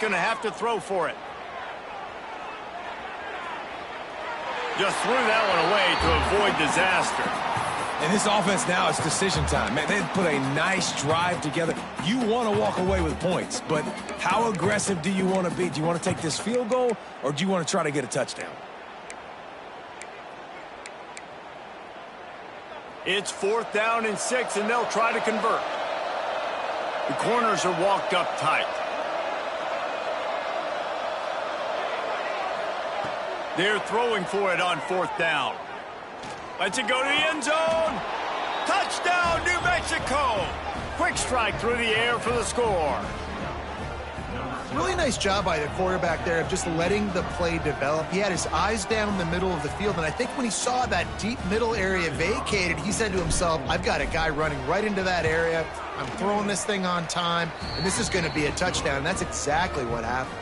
Going to have to throw for it. Just threw that one away to avoid disaster. And this offense now, it's decision time. Man, they put a nice drive together. You want to walk away with points, but how aggressive do you want to be? Do you want to take this field goal, or do you want to try to get a touchdown? It's 4th down and 6, and they'll try to convert. The corners are walked up tight. They're throwing for it on 4th down. Lets it go to the end zone. Touchdown, New Mexico. Quick strike through the air for the score. Really nice job by the quarterback there of just letting the play develop. He had his eyes down the middle of the field, and I think when he saw that deep middle area vacated, he said to himself, I've got a guy running right into that area. I'm throwing this thing on time, and this is going to be a touchdown. And that's exactly what happened.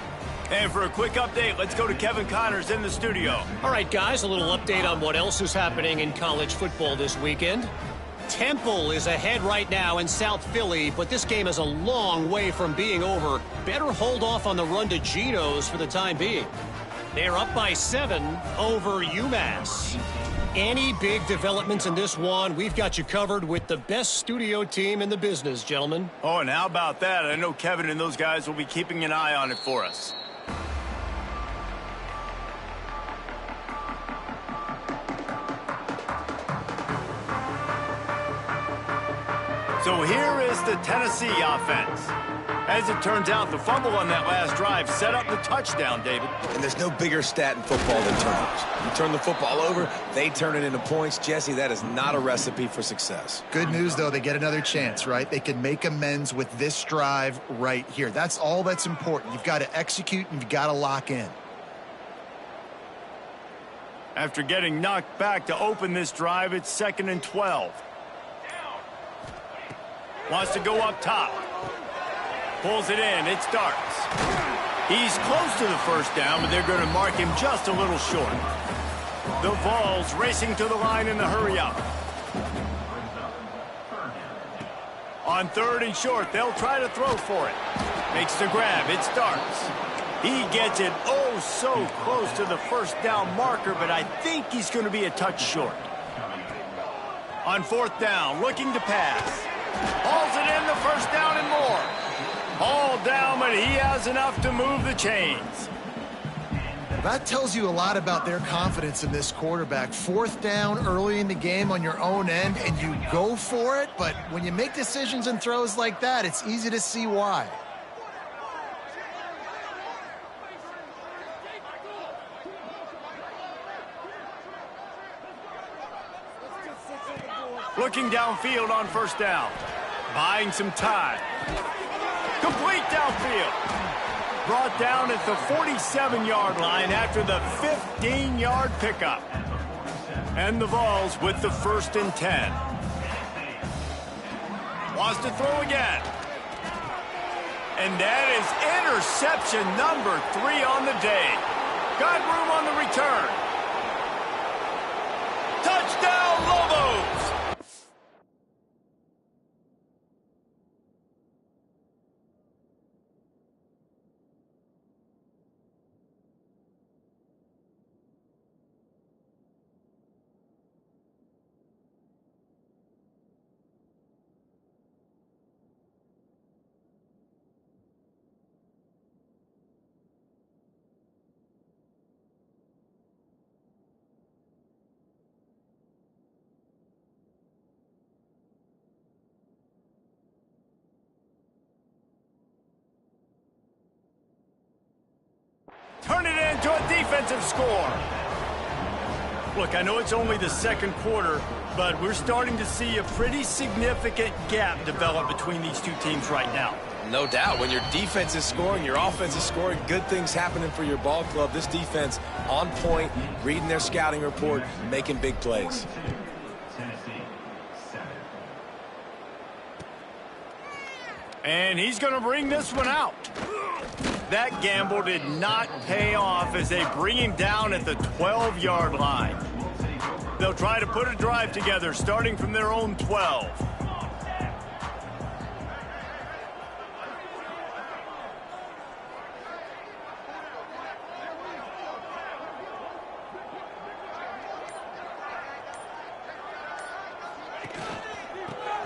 And for a quick update, let's go to Kevin Connors in the studio. All right, guys, a little update on what else is happening in college football this weekend. Temple is ahead right now in South Philly, but this game is a long way from being over. Better hold off on the run to Geno's for the time being. They're up by 7 over UMass. Any big developments in this one, we've got you covered with the best studio team in the business, gentlemen. Oh, and how about that? I know Kevin and those guys will be keeping an eye on it for us. So here is the Tennessee offense. As it turns out, the fumble on that last drive set up the touchdown, David. And there's no bigger stat in football than turnovers. You turn the football over, they turn it into points. Jesse, that is not a recipe for success. Good news, though, they get another chance, right? They can make amends with this drive right here. That's all that's important. You've got to execute and you've got to lock in. After getting knocked back to open this drive, it's 2nd and 12. Wants to go up top. Pulls it in. It starts. He's close to the first down, but they're going to mark him just a little short. The Vols racing to the line in the hurry up. On 3rd and short, they'll try to throw for it. Makes the grab. It starts. He gets it oh so close to the first down marker, but I think he's going to be a touch short. On 4th down, looking to pass. Hauls it in, the first down and more. All down, but he has enough to move the chains. That tells you a lot about their confidence in this quarterback. 4th down early in the game on your own end, and you go for it. But when you make decisions and throws like that, it's easy to see why. Looking downfield on 1st down. Buying some time. Complete downfield. Brought down at the 47-yard line after the 15-yard pickup. And the Vols with the 1st and 10. Wants to throw again. And that is interception number 3 on the day. Got room on the return. Touchdown, Lobos! Turn it into a defensive score. Look, I know it's only the 2nd quarter, but we're starting to see a pretty significant gap develop between these two teams right now. No doubt. When your defense is scoring, your offense is scoring, good things happening for your ball club. This defense on point, reading their scouting report, making big plays. And he's going to bring this one out. That gamble did not pay off as they bring him down at the 12-yard line. They'll try to put a drive together starting from their own 12.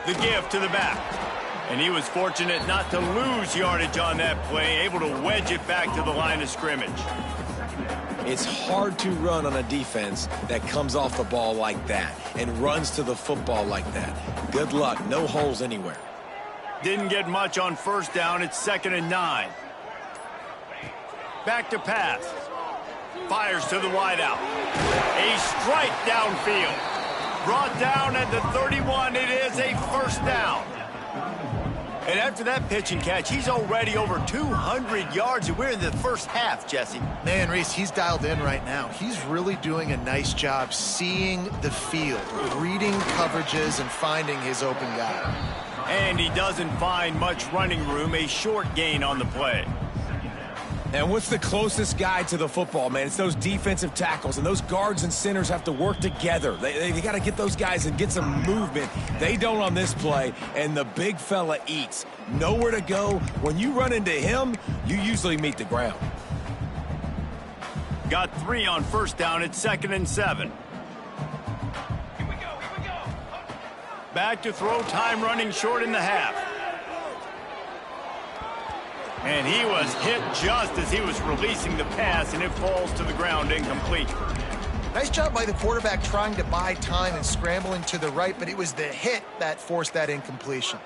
The give to the back. And he was fortunate not to lose yardage on that play, able to wedge it back to the line of scrimmage. It's hard to run on a defense that comes off the ball like that and runs to the football like that. Good luck. No holes anywhere. Didn't get much on first down. It's 2nd and 9. Back to pass. Fires to the wideout. A strike downfield. Brought down at the 31. It is a first down. And after that pitch and catch, he's already over 200 yards, and we're in the first half, Jesse. Man, Reese, he's dialed in right now. He's really doing a nice job seeing the field, reading coverages, and finding his open guy. And he doesn't find much running room, a short gain on the play. And what's the closest guy to the football, man? It's those defensive tackles, and those guards and centers have to work together. They got to get those guys and get some movement. They don't on this play, and the big fella eats. Nowhere to go. When you run into him, you usually meet the ground. Got 3 on first down. It's 2nd and 7. Here we go. Back to throw, time running short in the half. And he was hit just as he was releasing the pass, and it falls to the ground incomplete. Nice job by the quarterback trying to buy time and scrambling to the right, but it was the hit that forced that incompletion.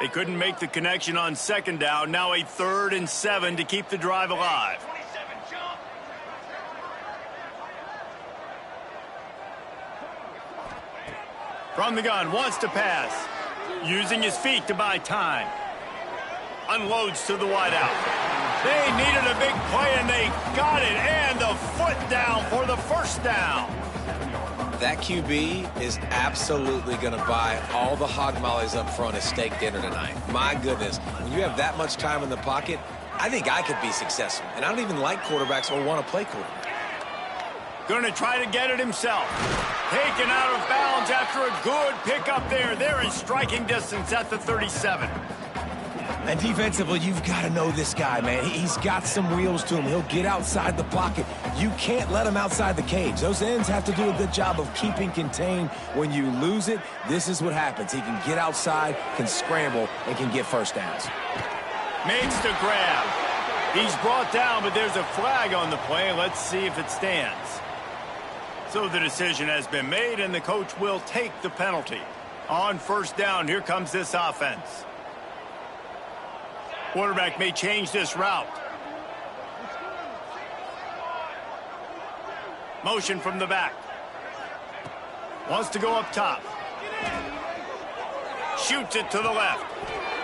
They couldn't make the connection on 2nd down. Now a 3rd and 7 to keep the drive alive. From the gun, wants to pass. Using his feet to buy time. Unloads to the wideout. They needed a big play, and they got it. And the foot down for the first down. That QB is absolutely going to buy all the hog mollies up front as steak dinner tonight. My goodness, when you have that much time in the pocket, I think I could be successful. And I don't even like quarterbacks or want to play quarterback. Going to try to get it himself. Taken out of bounds after a good pickup there. They're in striking distance at the 37. And defensively, you've got to know this guy, man. He's got some wheels to him. He'll get outside the pocket. You can't let him outside the cage. Those ends have to do a good job of keeping contained. When you lose it, this is what happens. He can get outside, can scramble, and can get first downs. Makes the grab. He's brought down, but there's a flag on the play. Let's see if it stands. So the decision has been made, and the coach will take the penalty. On first down, here comes this offense. Quarterback may change this route. Motion from the back. Wants to go up top. Shoots it to the left.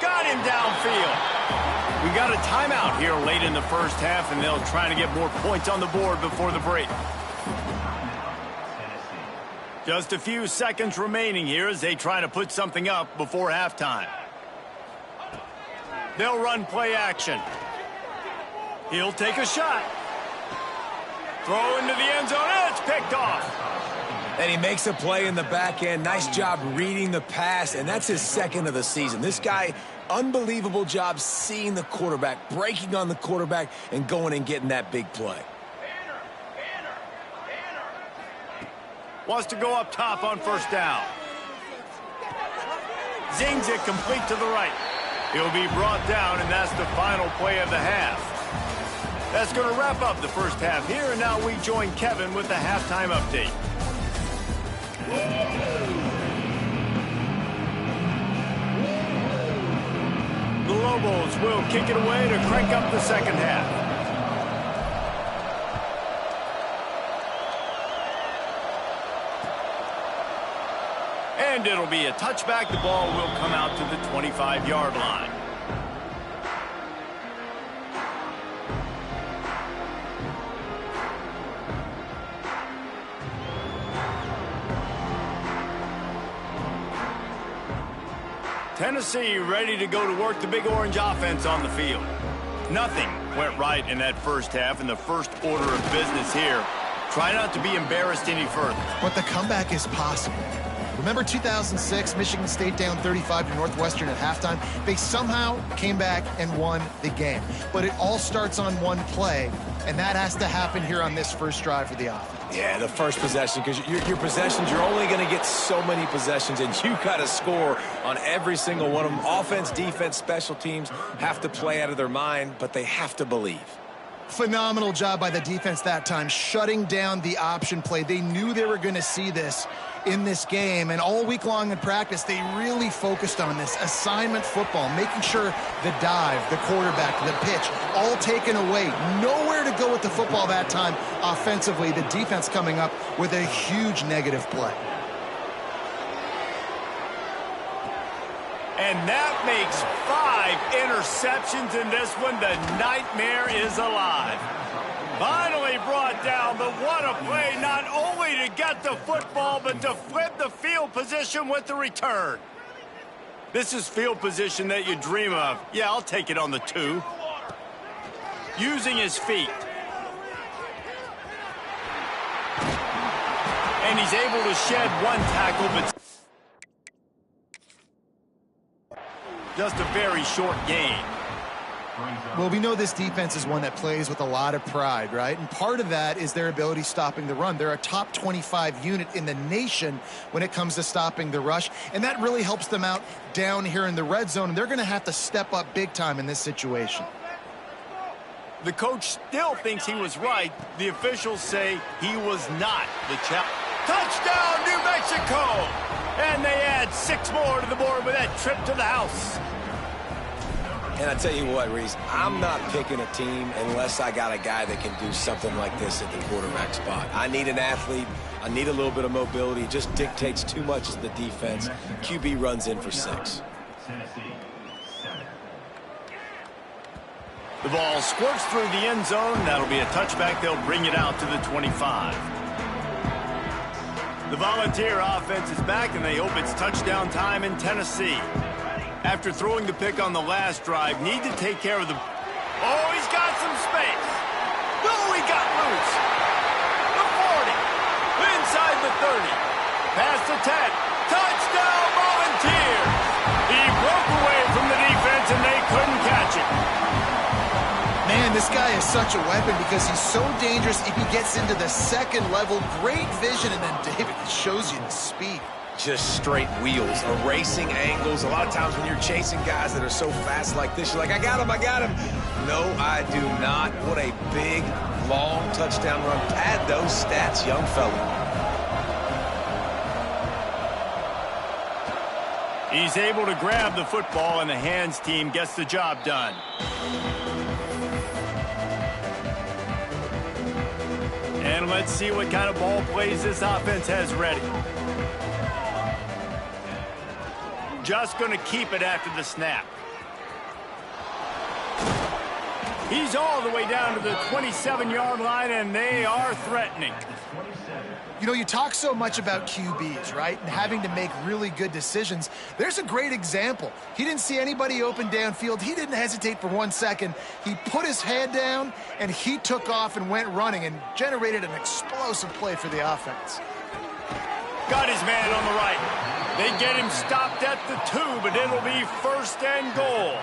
Got him downfield. We got a timeout here late in the first half, and they'll try to get more points on the board before the break. Just a few seconds remaining here as they try to put something up before halftime. They'll run play action. He'll take a shot. Throw into the end zone. It's picked off. And he makes a play in the back end. Nice job reading the pass, and that's his 2nd of the season. This guy, unbelievable job seeing the quarterback, breaking on the quarterback, and going and getting that big play. Wants to go up top on first down. Zings it complete to the right. He'll be brought down, and that's the final play of the half. That's going to wrap up the first half here, and now we join Kevin with the halftime update. The Lobos will kick it away to crank up the second half. And it'll be a touchback. The ball will come out to the 25-yard line. Tennessee ready to go to work the Big Orange offense on the field. Nothing went right in that first half, and the first order of business here. Try not to be embarrassed any further. But the comeback is possible. Remember 2006, Michigan State down 35 to Northwestern at halftime? They somehow came back and won the game. But it all starts on one play, and that has to happen here on this first drive for the offense. Yeah, the first possession, because your possessions, you're only going to get so many possessions, and you got to score on every single one of them. Offense, defense, special teams have to play out of their mind, but they have to believe. Phenomenal job by the defense that time, shutting down the option play. They knew they were going to see this in this game, and all week long in practice, they really focused on this assignment football, making sure the dive, the quarterback, the pitch, all taken away. Nowhere to go with the football that time offensively. The defense coming up with a huge negative play. And that makes 5 interceptions in this one. The nightmare is alive. Finally brought down, but what a play, not only to get the football, but to flip the field position with the return. This is field position that you dream of. Yeah, I'll take it on the 2. Using his feet. And he's able to shed 1 tackle, but just a very short gain. Well, we know this defense is one that plays with a lot of pride, right? And part of that is their ability stopping the run. They're a top 25 unit in the nation when it comes to stopping the rush, and that really helps them out down here in the red zone, and they're going to have to step up big time in this situation. The coach still thinks he was right. The officials say he was not. The touchdown, New Mexico! And they add 6 more to the board with that trip to the house. And I tell you what, Reese, I'm not picking a team unless I got a guy that can do something like this at the quarterback spot. I need an athlete. I need a little bit of mobility. It just dictates too much as the defense. QB runs in for 6. The ball squirts through the end zone. That'll be a touchback. They'll bring it out to the 25. The Volunteer offense is back, and they hope it's touchdown time in Tennessee. After throwing the pick on the last drive, need to take care of the... Oh, he's got some space. No, he got loose. The 40. Inside the 30. Past the 10. Touchdown, Volunteers. He broke away from the defense, and they couldn't catch it. Man, this guy is such a weapon because he's so dangerous if he gets into the second level. Great vision, and then David shows you the speed. Just straight wheels, erasing angles. A lot of times when you're chasing guys that are so fast like this, you're like, I got him, I got him. No, I do not. What a big, long touchdown run. Pad those stats, young fella. He's able to grab the football, and the hands team gets the job done. And let's see what kind of ball plays this offense has ready. Just going to keep it after the snap. He's all the way down to the 27-yard line, and they are threatening. You know, you talk so much about QBs, right, and having to make really good decisions. There's a great example. He didn't see anybody open downfield. He didn't hesitate for 1 second. He put his head down, and he took off and went running and generated an explosive play for the offense. Got his man on the right. They get him stopped at the 2, but it'll be 1st and goal.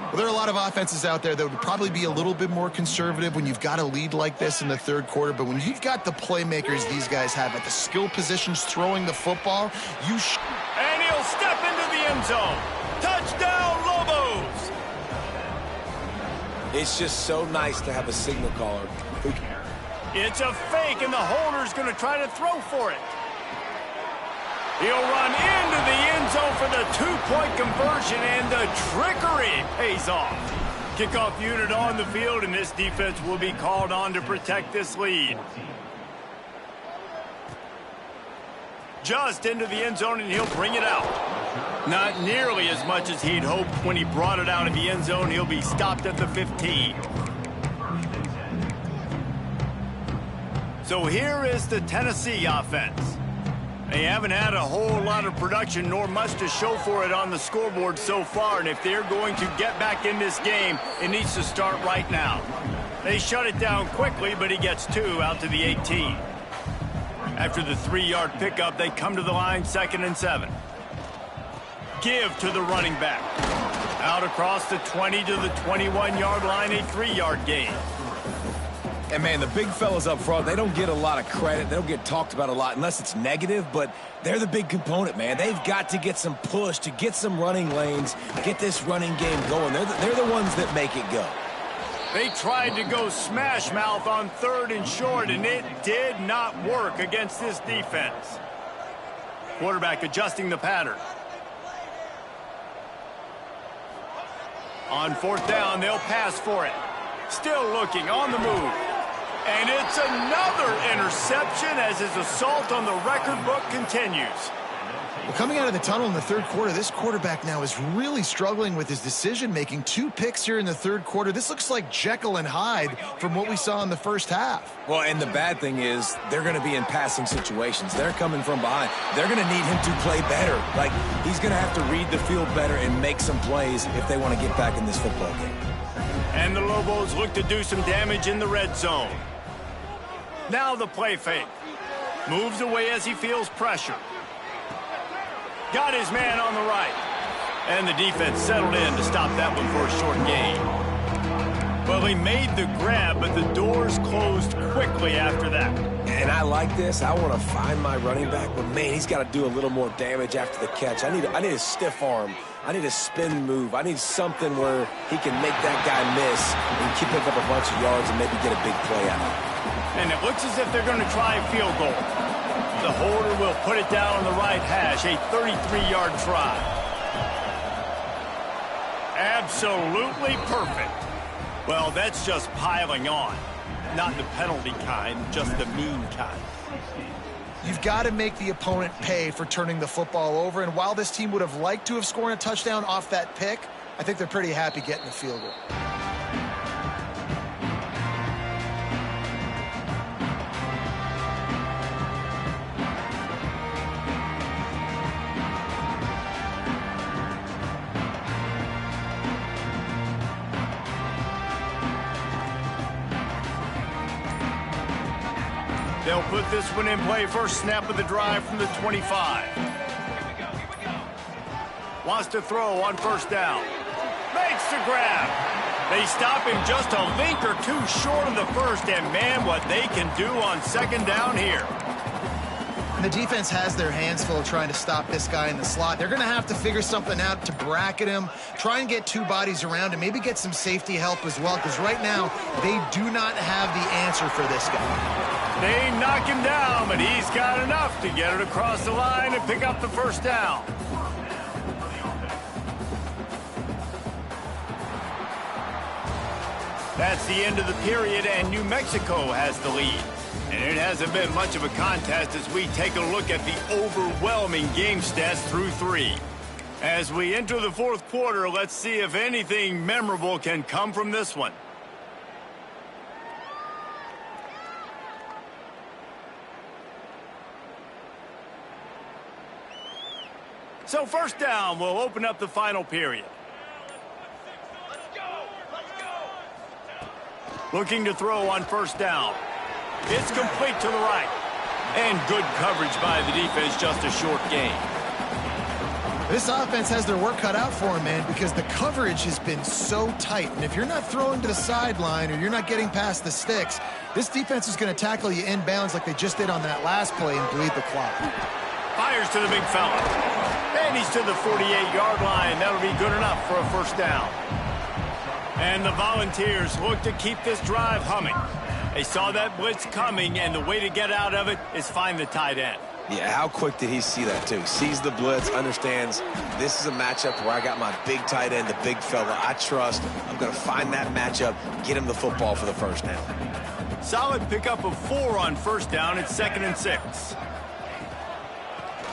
Well, there are a lot of offenses out there that would probably be a little bit more conservative when you've got a lead like this in the 3rd quarter, but when you've got the playmakers these guys have at the skill positions throwing the football, and he'll step into the end zone. Touchdown, Lobos! It's just so nice to have a signal caller. It's a fake, and the holder's going to try to throw for it. He'll run into the end zone for the 2-point conversion, and the trickery pays off. Kickoff unit on the field, and this defense will be called on to protect this lead. Just into the end zone, and he'll bring it out. Not nearly as much as he'd hoped when he brought it out of the end zone. He'll be stopped at the 15. So here is the Tennessee offense. They haven't had a whole lot of production nor much to show for it on the scoreboard so far, and if they're going to get back in this game, it needs to start right now. They shut it down quickly, but he gets 2 out to the 18. After the 3-yard pickup, they come to the line, 2nd and 7. Give to the running back. Out across the 20 to the 21-yard line, a 3-yard gain. And, man, the big fellas up front, they don't get a lot of credit. They don't get talked about a lot unless it's negative, but they're the big component, man. They've got to get some push, to get some running lanes, get this running game going. They're the ones that make it go. They tried to go smash mouth on 3rd and short, and it did not work against this defense. Quarterback adjusting the pattern. On 4th down, they'll pass for it. Still looking on the move. And it's another interception as his assault on the record book continues. Well, coming out of the tunnel in the 3rd quarter, this quarterback now is really struggling with his decision-making. 2 picks here in the 3rd quarter. This looks like Jekyll and Hyde from what we saw in the first half. Well, and the bad thing is they're going to be in passing situations. They're coming from behind. They're going to need him to play better. Like, he's going to have to read the field better and make some plays if they want to get back in this football game. And the Lobos look to do some damage in the red zone. Now the play fake. Moves away as he feels pressure. Got his man on the right. And the defense settled in to stop that one for a short gain. Well, he made the grab, but the doors closed quickly after that. And I like this. I want to find my running back, but, man, he's got to do a little more damage after the catch. I need a stiff arm. I need a spin move. I need something where he can make that guy miss and keep pick up a bunch of yards and maybe get a big play out of it. And it looks as if they're going to try a field goal. The holder will put it down on the right hash, a 33-yard try. Absolutely perfect. Well, that's just piling on. Not the penalty kind, just the mean kind. You've got to make the opponent pay for turning the football over, and while this team would have liked to have scored a touchdown off that pick, I think they're pretty happy getting the field goal. They'll put this one in play. First snap of the drive from the 25. Wants to throw on 1st down. Makes the grab. They stop him just a link or two short of the first, and man, what they can do on 2nd down here. And the defense has their hands full trying to stop this guy in the slot. They're going to have to figure something out to bracket him, try and get 2 bodies around him, maybe get some safety help as well, because right now they do not have the answer for this guy. They knock him down, but he's got enough to get it across the line and pick up the 1st down. That's the end of the period, and New Mexico has the lead. And it hasn't been much of a contest as we take a look at the overwhelming game stats through 3. As we enter the 4th quarter, let's see if anything memorable can come from this one. So 1st down will open up the final period. Looking to throw on 1st down. It's complete to the right. And good coverage by the defense, just a short gain. This offense has their work cut out for them, man, because the coverage has been so tight. And if you're not throwing to the sideline or you're not getting past the sticks, this defense is going to tackle you inbounds like they just did on that last play and bleed the clock. Fires to the big fella. And he's to the 48-yard line. That'll be good enough for a 1st down. And the Volunteers look to keep this drive humming. They saw that blitz coming, and the way to get out of it is find the tight end. Yeah, how quick did he see that, too? Sees the blitz, understands this is a matchup where I got my big tight end, the big fella I trust. I'm going to find that matchup, get him the football for the 1st down. Solid pickup of 4 on 1st down. It's 2nd and 6.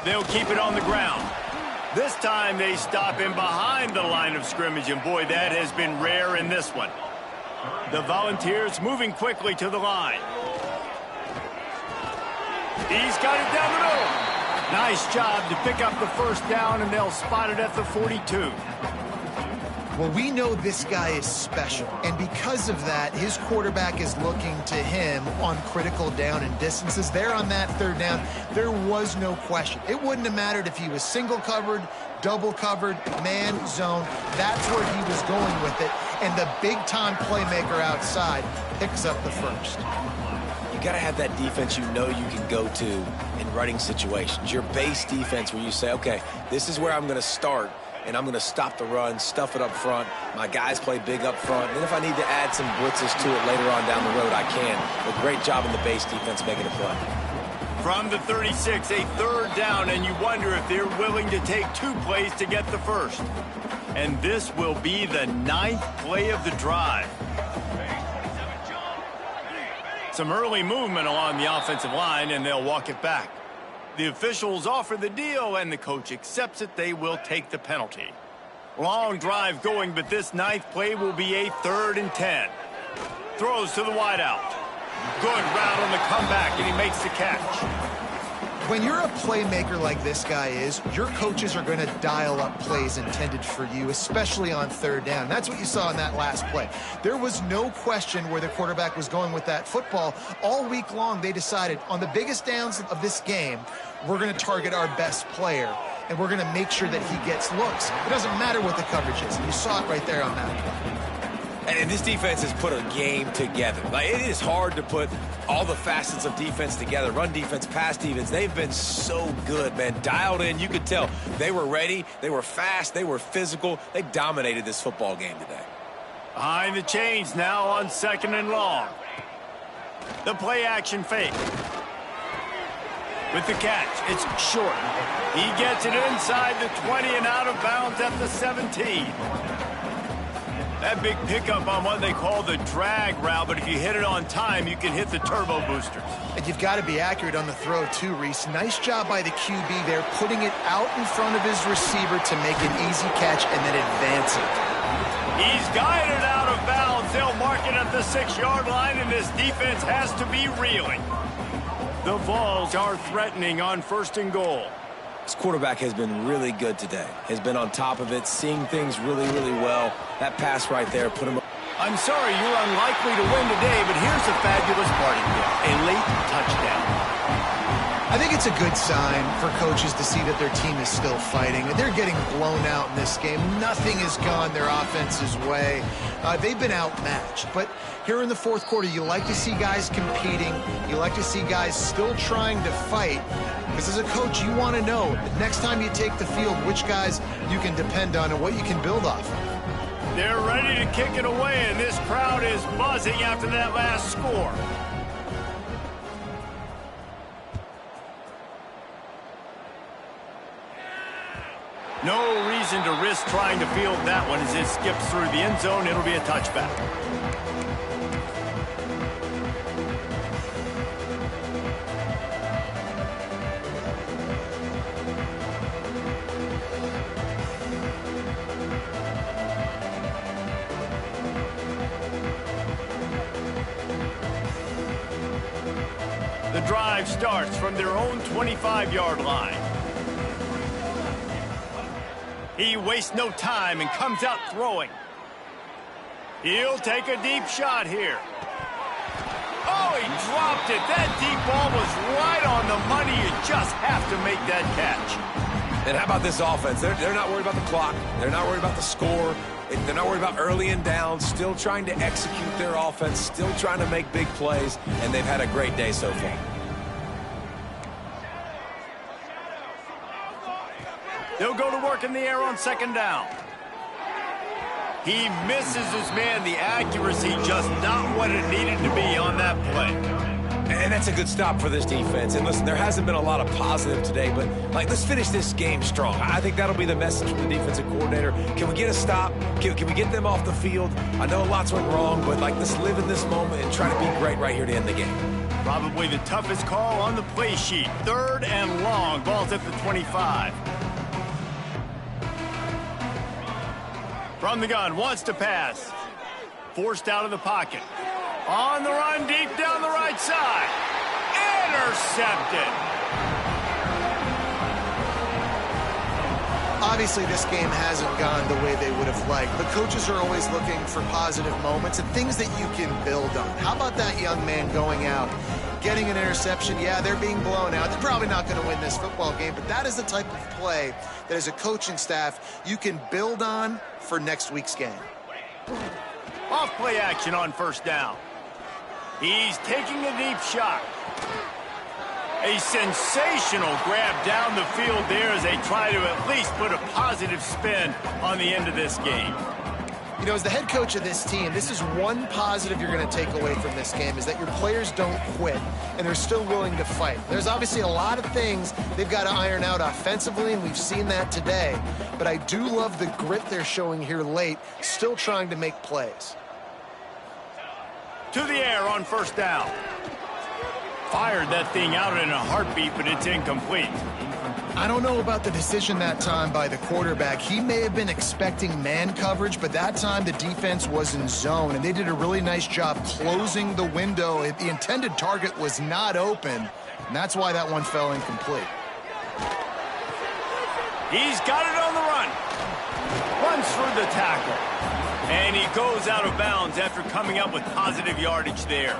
They'll keep it on the ground. This time they stop him behind the line of scrimmage, and boy, that has been rare in this one. The Volunteers moving quickly to the line. He's got it down the middle. Nice job to pick up the 1st down, and they'll spot it at the 42. Well, we know this guy is special, and because of that, his quarterback is looking to him on critical down and distances. There on that third down, there was no question. It wouldn't have mattered if he was single covered, double covered, man, zone. That's where he was going with it, and the big-time playmaker outside picks up the first. You got to have that defense you know you can go to in running situations. Your base defense where you say, okay, this is where I'm going to start, and I'm going to stop the run, stuff it up front. My guys play big up front. And then if I need to add some blitzes to it later on down the road, I can. A great job in the base defense making a play. From the 36, a third down, and you wonder if they're willing to take 2 plays to get the first. And this will be the 9th play of the drive. Some early movement along the offensive line, and they'll walk it back. The officials offer the deal, and the coach accepts it. They will take the penalty. Long drive going, but this 9th play will be a 3rd and 10. Throws to the wideout. Good route on the comeback, and he makes the catch. When you're a playmaker like this guy is, your coaches are going to dial up plays intended for you, especially on third down. That's what you saw in that last play. There was no question where the quarterback was going with that football. All week long, they decided on the biggest downs of this game, we're going to target our best player, and we're going to make sure that he gets looks. It doesn't matter what the coverage is. You saw it right there on that play. And this defense has put a game together. Like, it is hard to put all the facets of defense together. Run defense, pass defense. They've been so good, man. Dialed in. You could tell they were ready. They were fast. They were physical. They dominated this football game today. Behind the chains now on 2nd and long. The play action fake. With the catch, it's short. He gets it inside the 20 and out of bounds at the 17. That big pickup on what they call the drag route, but if you hit it on time, you can hit the turbo boosters. And you've got to be accurate on the throw, too, Reese. Nice job by the QB there, putting it out in front of his receiver to make an easy catch and then advance it. He's guided out of bounds. They'll mark it at the 6-yard line, and this defense has to be reeling. The Vols are threatening on 1st and goal. This quarterback has been really good today. Has been on top of it, seeing things really, really well. That pass right there put him up. I'm sorry you're unlikely to win today, but here's a fabulous parting gift. A late touchdown. I think it's a good sign for coaches to see that their team is still fighting. They're getting blown out in this game. Nothing has gone their offense's way. They've been outmatched. But here in the 4th quarter, you like to see guys competing. You like to see guys still trying to fight. Because as a coach, you want to know next time you take the field which guys you can depend on and what you can build off of. They're ready to kick it away, and this crowd is buzzing after that last score. No reason to risk trying to field that one as it skips through the end zone. It'll be a touchback. The drive starts from their own 25-yard line. He wastes no time and comes out throwing. He'll take a deep shot here. Oh, he dropped it. That deep ball was right on the money. You just have to make that catch. And how about this offense? They're not worried about the clock. They're not worried about the score. They're not worried about early and down. Still trying to execute their offense. Still trying to make big plays. And they've had a great day so far. They'll go to work in the air on 2nd down. He misses his man. The accuracy just not what it needed to be on that play. And that's a good stop for this defense. And listen, there hasn't been a lot of positive today, but let's finish this game strong. I think that'll be the message from the defensive coordinator. Can we get a stop? Can we get them off the field? I know lots went wrong, but let's live in this moment and try to be great right here to end the game. Probably the toughest call on the play sheet. 3rd and long. Ball's at the 25. From the gun, wants to pass. Forced out of the pocket. On the run, deep down the right side. Intercepted. Obviously, this game hasn't gone the way they would have liked, but coaches are always looking for positive moments and things that you can build on. How about that young man going out, getting an interception? Yeah, they're being blown out. They're probably not going to win this football game, but that is the type of play that as a coaching staff you can build on for next week's game. Off play action on first down. He's taking a deep shot. A sensational grab down the field there as they try to at least put a positive spin on the end of this game. You know, as the head coach of this team, this is one positive you're going to take away from this game, is that your players don't quit, and they're still willing to fight. There's obviously a lot of things they've got to iron out offensively, and we've seen that today. But I do love the grit they're showing here late, still trying to make plays. To the air on first down. Fired that thing out in a heartbeat, but it's incomplete. I don't know about the decision that time by the quarterback. He may have been expecting man coverage, but that time the defense was in zone, and they did a really nice job closing the window. The intended target was not open, and that's why that one fell incomplete. He's got it on the run. Runs through the tackle. And he goes out of bounds after coming up with positive yardage there.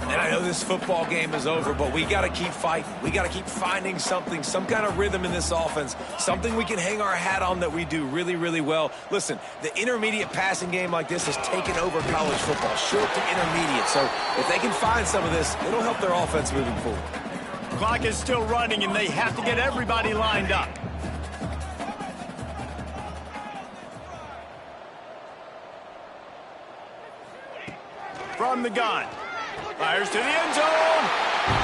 And I know this football game is over, but we got to keep fighting. We got to keep finding something, some kind of rhythm in this offense, something we can hang our hat on that we do really, really well. Listen, the intermediate passing game like this has taken over college football, short to intermediate. So if they can find some of this, it'll help their offense moving forward. Clock is still running, and they have to get everybody lined up. From the gun. Fires to the end zone.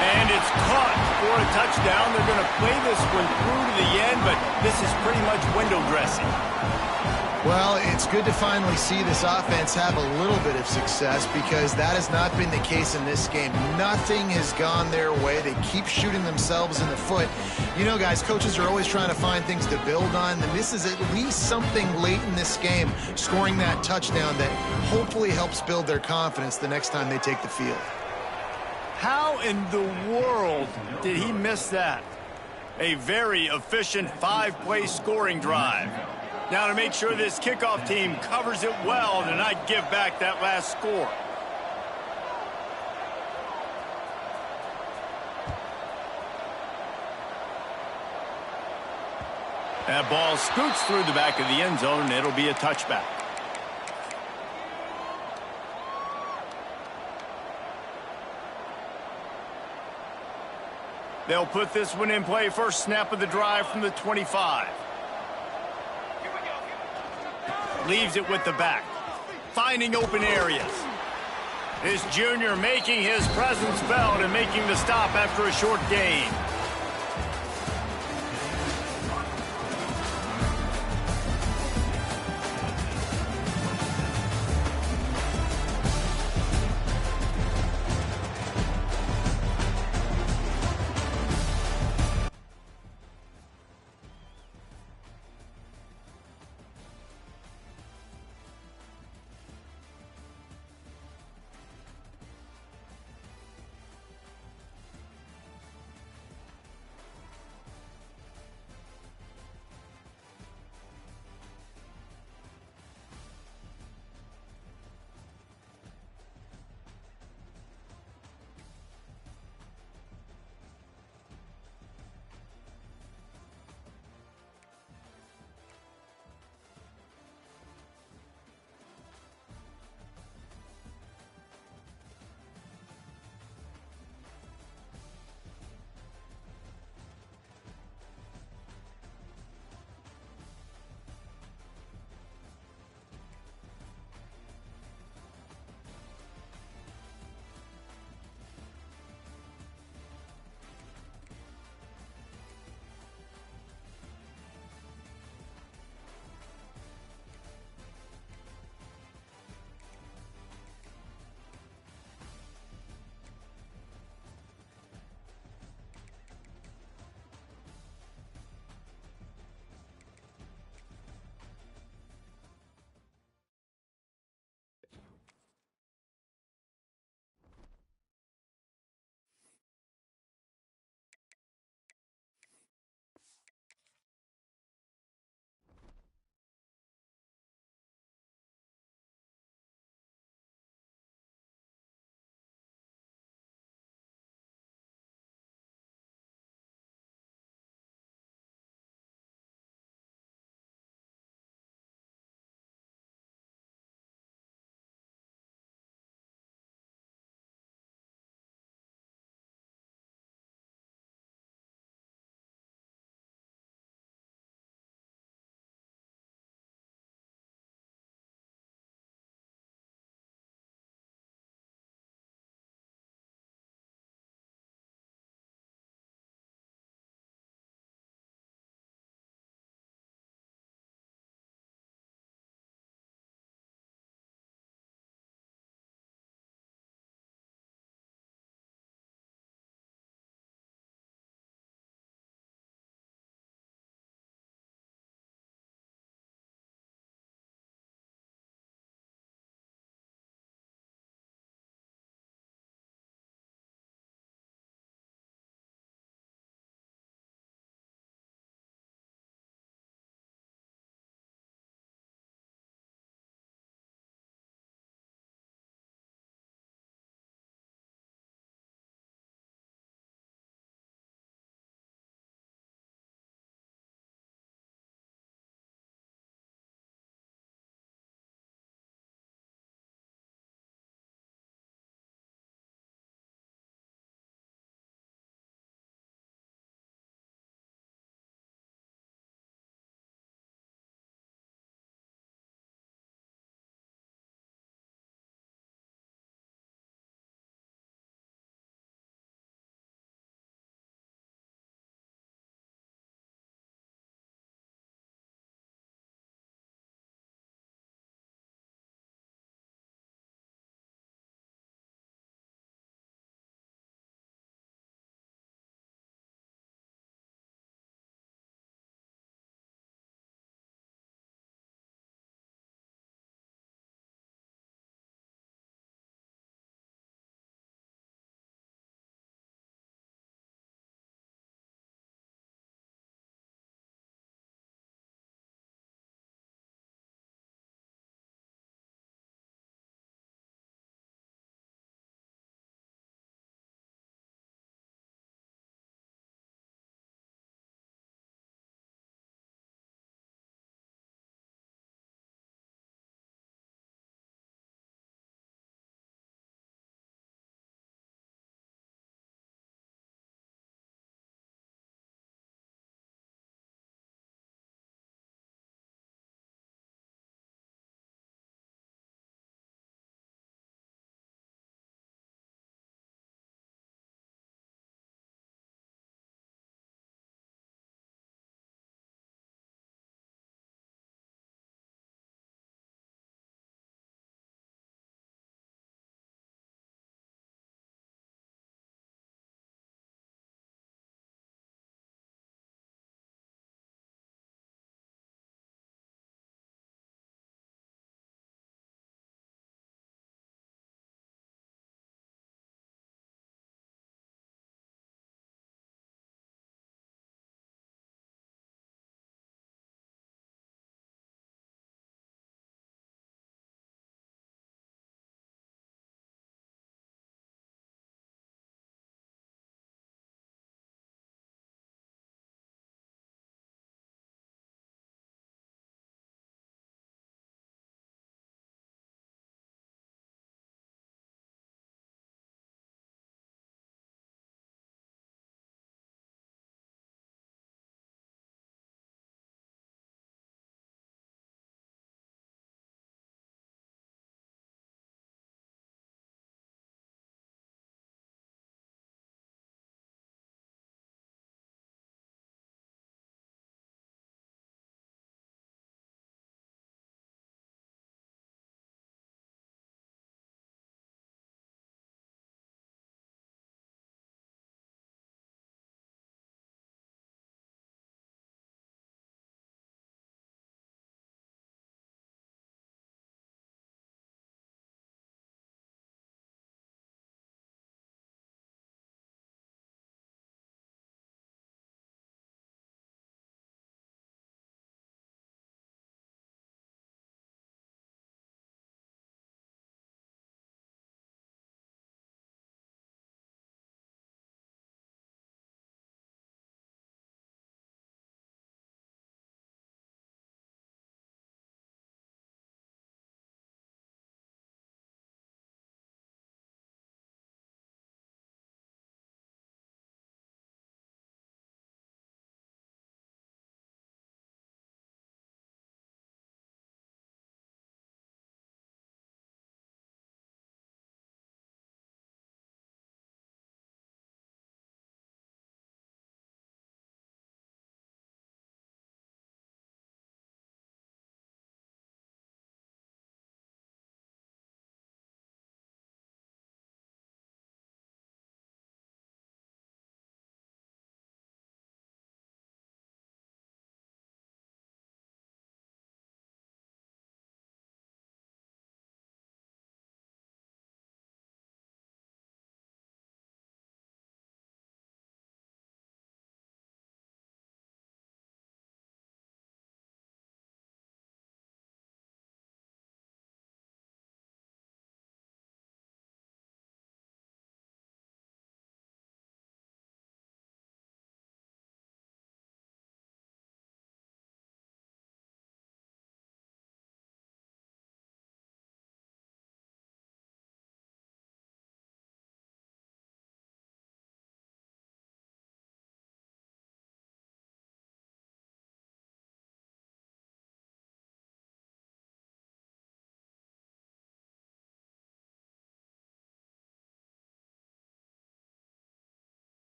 And it's caught for a touchdown. They're going to play this one through to the end, but this is pretty much window dressing. Well, it's good to finally see this offense have a little bit of success, because that has not been the case in this game. Nothing has gone their way. They keep shooting themselves in the foot. You know, guys, coaches are always trying to find things to build on, and this is at least something late in this game, scoring that touchdown that hopefully helps build their confidence the next time they take the field. How in the world did he miss that? A very efficient 5-play scoring drive. Now to make sure this kickoff team covers it well to not give back that last score. That ball scoots through the back of the end zone, and it'll be a touchback. They'll put this one in play. First snap of the drive from the 25. Leaves it with the back. Finding open areas. This junior making his presence felt and making the stop after a short gain.